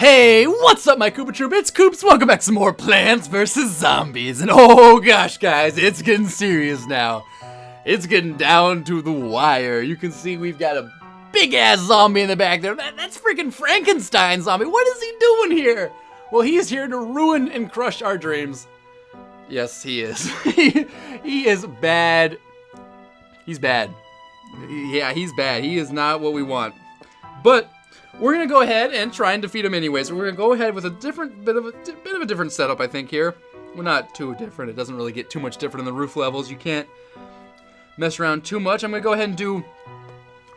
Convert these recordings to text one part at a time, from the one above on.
Hey, what's up my Koopa Troop? It's Koops. Welcome back to some more Plants vs. Zombies. And oh gosh guys, it's getting serious now. It's getting down to the wire. You can see we've got a big ass zombie in the back there. That's freaking Frankenstein zombie. What is he doing here? Well, he's here to ruin and crush our dreams. Yes, he is. He is bad. He's bad. Yeah, he's bad. He is not what we want. But we're gonna go ahead and try and defeat him anyways. We're gonna go ahead with a bit of a different setup, I think here. We're not too different. It doesn't really get too much different in the roof levels. You can't mess around too much. I'm gonna go ahead and do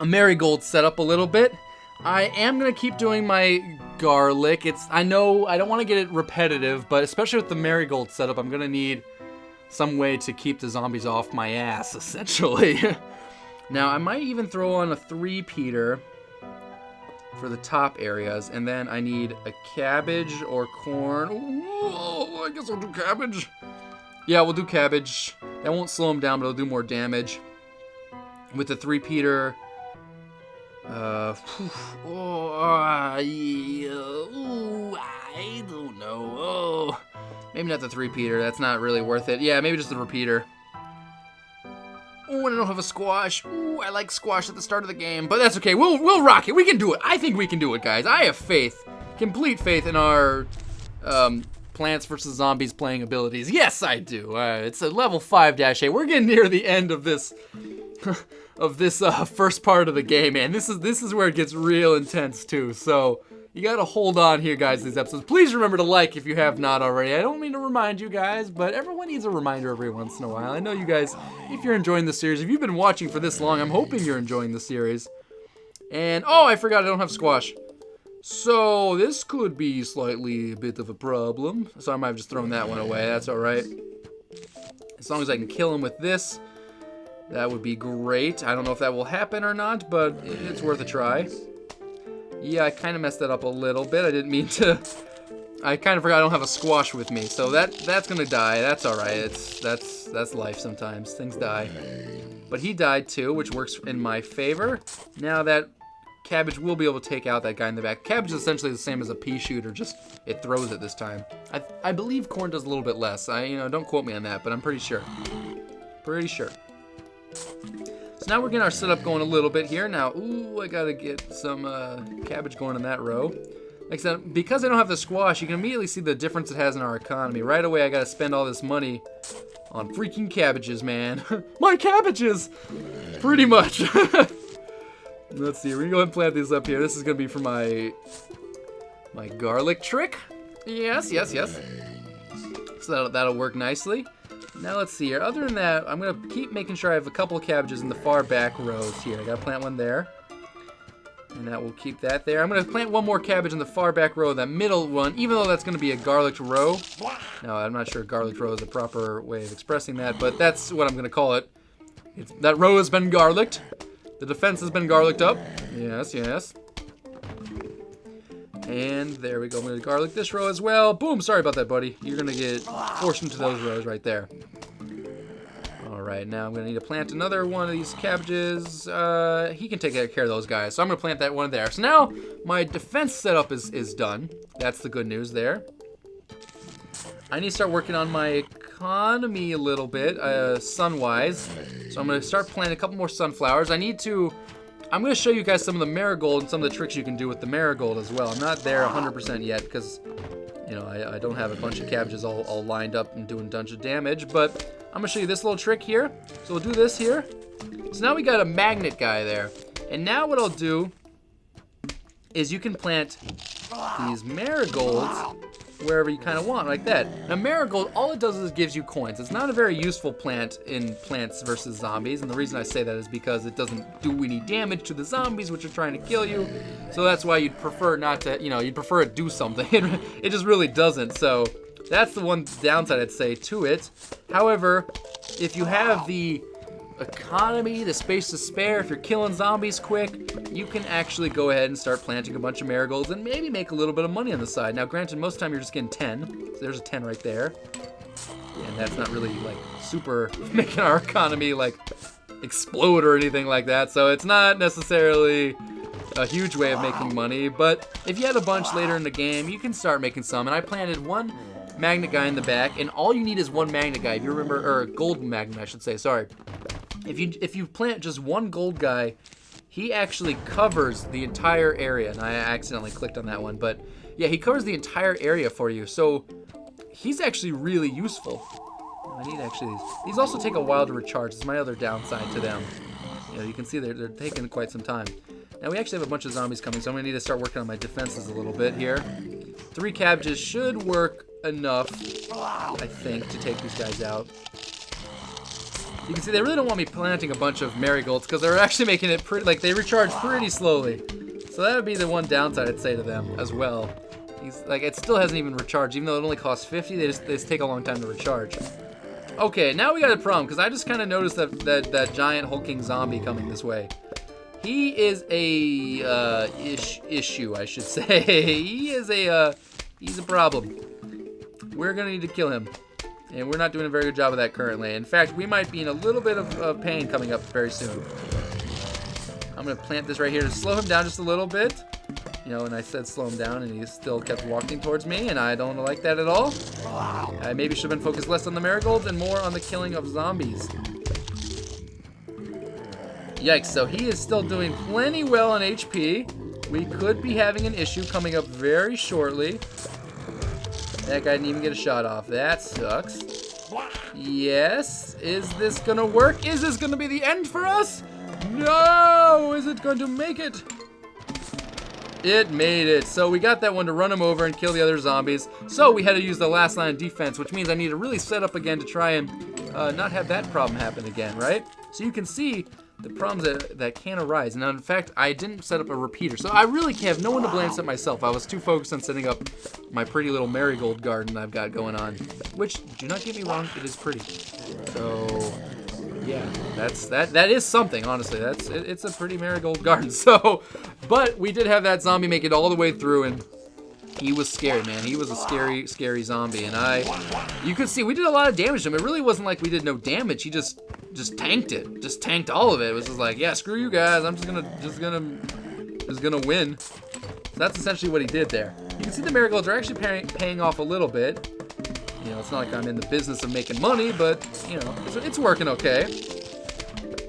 a marigold setup a little bit. I am gonna keep doing my garlic. I know I don't want to get it repetitive, but especially with the marigold setup, I'm gonna need some way to keep the zombies off my ass, essentially. Now I might even throw on a three-peater for the top areas, and then I need a cabbage or corn. Oh, I guess I'll do cabbage. Yeah, we'll do cabbage. That won't slow him down, but it'll do more damage. With the three-peater, I don't know. Oh, maybe not the three-peater. That's not really worth it. Yeah, maybe just the repeater. Oh, and I don't have a squash. Ooh, I like squash at the start of the game, but that's okay. We'll rock it. We can do it. I think we can do it, guys. I have faith, complete faith in our Plants vs. Zombies playing abilities. Yes, I do. It's a level 5-8. We're getting near the end of this first part of the game, man. This is where it gets real intense too. So you gotta hold on here, guys, these episodes. Please remember to like if you have not already. I don't mean to remind you guys, but everyone needs a reminder every once in a while. I know you guys, if you're enjoying the series, if you've been watching for this long, I'm hoping you're enjoying the series. And, oh, I forgot I don't have squash. So, this could be slightly a bit of a problem. So I might have just thrown that one away. That's alright. As long as I can kill him with this, that would be great. I don't know if that will happen or not, but it's worth a try. Yeah, I kind of messed that up a little bit. I didn't mean to. I kind of forgot I don't have a squash with me, so that's gonna die. That's all right. That's life sometimes. Things die. But he died too, which works in my favor. Now that cabbage will be able to take out that guy in the back. Cabbage is essentially the same as a pea shooter, just it throws it this time. I believe corn does a little bit less. Don't quote me on that, but I'm pretty sure. Pretty sure. So now we're getting our setup going a little bit here. Now, ooh, I gotta get some cabbage going in that row. Like I said, because I don't have the squash, you can immediately see the difference it has in our economy. Right away, I gotta spend all this money on freaking cabbages, man. My cabbages! Pretty much. Let's see, we're gonna go ahead and plant these up here. This is gonna be for my garlic trick. Yes. So that'll work nicely. Now let's see here. Other than that, I'm gonna keep making sure I have a couple of cabbages in the far back rows here. I gotta plant one there, and that will keep that there. I'm gonna plant one more cabbage in the far back row, that middle one, even though that's gonna be a garlic row. No, I'm not sure garlic row is the proper way of expressing that, but that's what I'm gonna call it. That row has been garlicked. The defense has been garlicked up. Yes. And there we go. I'm going to garlic this row as well. Boom. Sorry about that, buddy. You're going to get forced into those rows right there. All right. Now I'm going to need to plant another one of these cabbages. He can take care of those guys. So I'm going to plant that one there. So now my defense setup is done. That's the good news there. I need to start working on my economy a little bit, sun-wise. So I'm going to start planting a couple more sunflowers. I'm going to show you guys some of the marigold and some of the tricks you can do with the marigold as well. I'm not there 100% yet because, I don't have a bunch of cabbages all lined up and doing a bunch of damage. But I'm going to show you this little trick here. So we'll do this here. So now we got a magnet guy there. And now what I'll do is you can plant these marigolds wherever you kind of want, like that. Now marigold, all it does is gives you coins. It's not a very useful plant in Plants vs. Zombies, and the reason I say that is because it doesn't do any damage to the zombies which are trying to kill you. So that's why you'd prefer not to, you'd prefer it do something. It just really doesn't. So that's the one downside I'd say to it. However, if you have the economy, the space to spare, if you're killing zombies quick, you can actually go ahead and start planting a bunch of marigolds and maybe make a little bit of money on the side. Now granted, most of the time you're just getting 10, so there's a 10 right there, and that's not really like super making our economy like explode or anything like that, so it's not necessarily a huge way of making money, but if you had a bunch later in the game, you can start making some. And I planted one magnet guy in the back, and all you need is one magnet guy. If you remember, or golden magnet, I should say. Sorry. If you plant just one gold guy, he actually covers the entire area. And I accidentally clicked on that one, but yeah, he covers the entire area for you. So he's actually really useful. I need actually these also take a while to recharge. It's my other downside to them. You know, you can see they're taking quite some time. Now we actually have a bunch of zombies coming, so I'm gonna need to start working on my defenses a little bit here. 3 cabbages should work enough, I think, to take these guys out. You can see they really don't want me planting a bunch of marigolds because they're actually making it pretty, like they recharge pretty slowly. So that would be the one downside I'd say to them as well. Like it still hasn't even recharged, even though it only costs 50. They just take a long time to recharge. Okay, now we got a problem because I just kind of noticed that giant hulking zombie coming this way. He is a issue, I should say. He's a problem. We're gonna need to kill him, and we're not doing a very good job of that currently. In fact, we might be in a little bit of pain coming up very soon. I'm gonna plant this right here to slow him down just a little bit. You know, and I said slow him down, and he still kept walking towards me, and I don't like that at all. I maybe should have been focused less on the marigolds and more on the killing of zombies. Yikes, so he is still doing plenty well on HP. We could be having an issue coming up very shortly. That guy didn't even get a shot off. That sucks. Yes, is this gonna work? Is this gonna be the end for us? No, is it going to make it? It made it. So we got that one to run him over and kill the other zombies. So we had to use the last line of defense, which means I need to really set up again to try and not have that problem happen again, right? So you can see the problems that can arise. Now, in fact, I didn't set up a repeater. So I really have no one to blame except myself. I was too focused on setting up my pretty little marigold garden I've got going on. Which, do not get me wrong, it is pretty. So yeah, that is something, honestly. It's a pretty marigold garden. So, but we did have that zombie make it all the way through, and he was scary, man. He was a scary zombie, and you could see we did a lot of damage to him. It really wasn't like we did no damage. He just tanked it, just tanked all of it. It was just like, yeah, screw you guys. I'm just gonna win. So that's essentially what he did there. You can see the marigolds are actually paying off a little bit. You know, it's not like I'm in the business of making money, but, you know, it's working okay.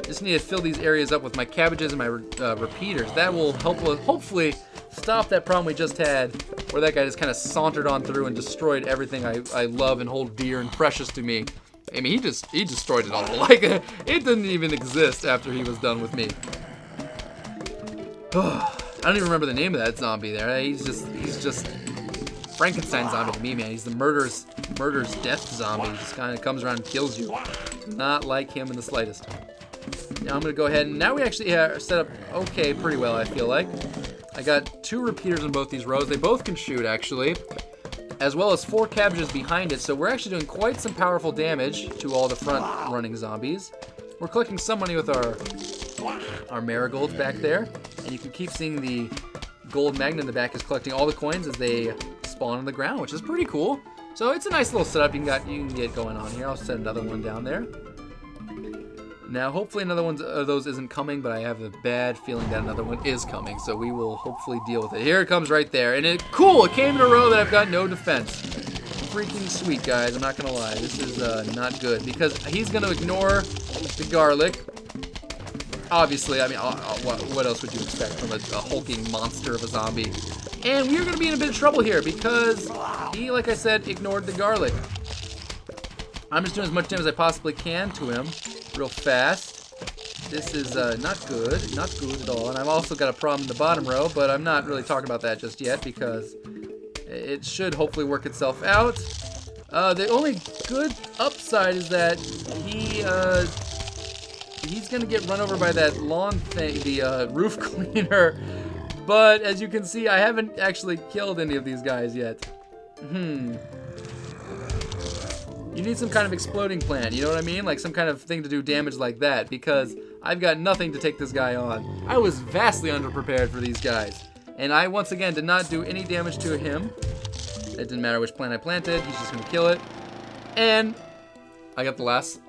Just need to fill these areas up with my cabbages and my repeaters. That will hopefully stop that problem we just had, where that guy just kind of sauntered on through and destroyed everything I love and hold dear and precious to me. I mean, he destroyed it all. Like, it didn't even exist after he was done with me. I don't even remember the name of that zombie there. He's just Frankenstein zombie to me, man. He's the murderous death zombie. He just kind of comes around and kills you. Not like him in the slightest. Now I'm gonna go ahead and now we actually are set up okay, pretty well, I feel like. I got 2 repeaters in both these rows. They both can shoot, actually, as well as 4 cabbages behind it. So we're actually doing quite some powerful damage to all the front running zombies. We're collecting some money with our marigolds back there, and you can keep seeing the gold magnet in the back is collecting all the coins as they spawn on the ground, which is pretty cool. So it's a nice little setup you can get going on here. I'll set another one down there. Now, hopefully another one of those isn't coming, but I have a bad feeling that another one is coming, so we will hopefully deal with it. Here it comes right there, and cool, it came in a row that I've got no defense. Freaking sweet, guys, I'm not gonna lie. This is not good, because he's gonna ignore the garlic. Obviously, I mean, what else would you expect from a hulking monster of a zombie? And we're gonna be in a bit of trouble here, because he, like I said, ignored the garlic. I'm just doing as much damage as I possibly can to him, real fast. This is not good at all. And I've also got a problem in the bottom row, but I'm not really talking about that just yet because it should hopefully work itself out. The only good upside is that he's gonna get run over by that lawn thing, the roof cleaner. But as you can see, I haven't actually killed any of these guys yet. You need some kind of exploding plan, you know what I mean? Like some kind of thing to do damage like that, because I've got nothing to take this guy on. I was vastly underprepared for these guys. And I, once again, did not do any damage to him. It didn't matter which plant I planted, he's just gonna kill it. And I got the last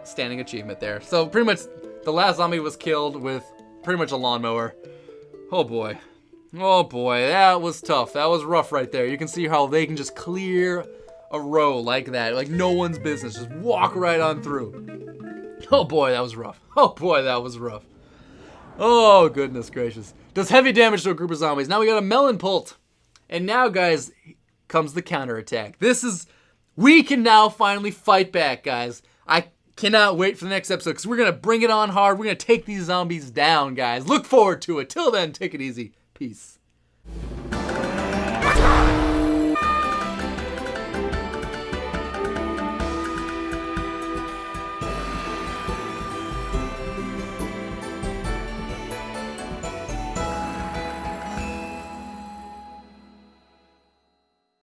standing achievement there. So pretty much the last zombie was killed with pretty much a lawnmower. Oh boy. Oh boy, that was tough. That was rough right there. You can see how they can just clear a row like that. Like no one's business. Just walk right on through. Oh boy, that was rough. Oh boy, that was rough. Oh goodness gracious. Does heavy damage to a group of zombies. Now we got a melon pult. And now guys, comes the counterattack. We can now finally fight back, guys. I cannot wait for the next episode because we're going to bring it on hard. We're going to take these zombies down, guys. Look forward to it. Till then, take it easy. Peace.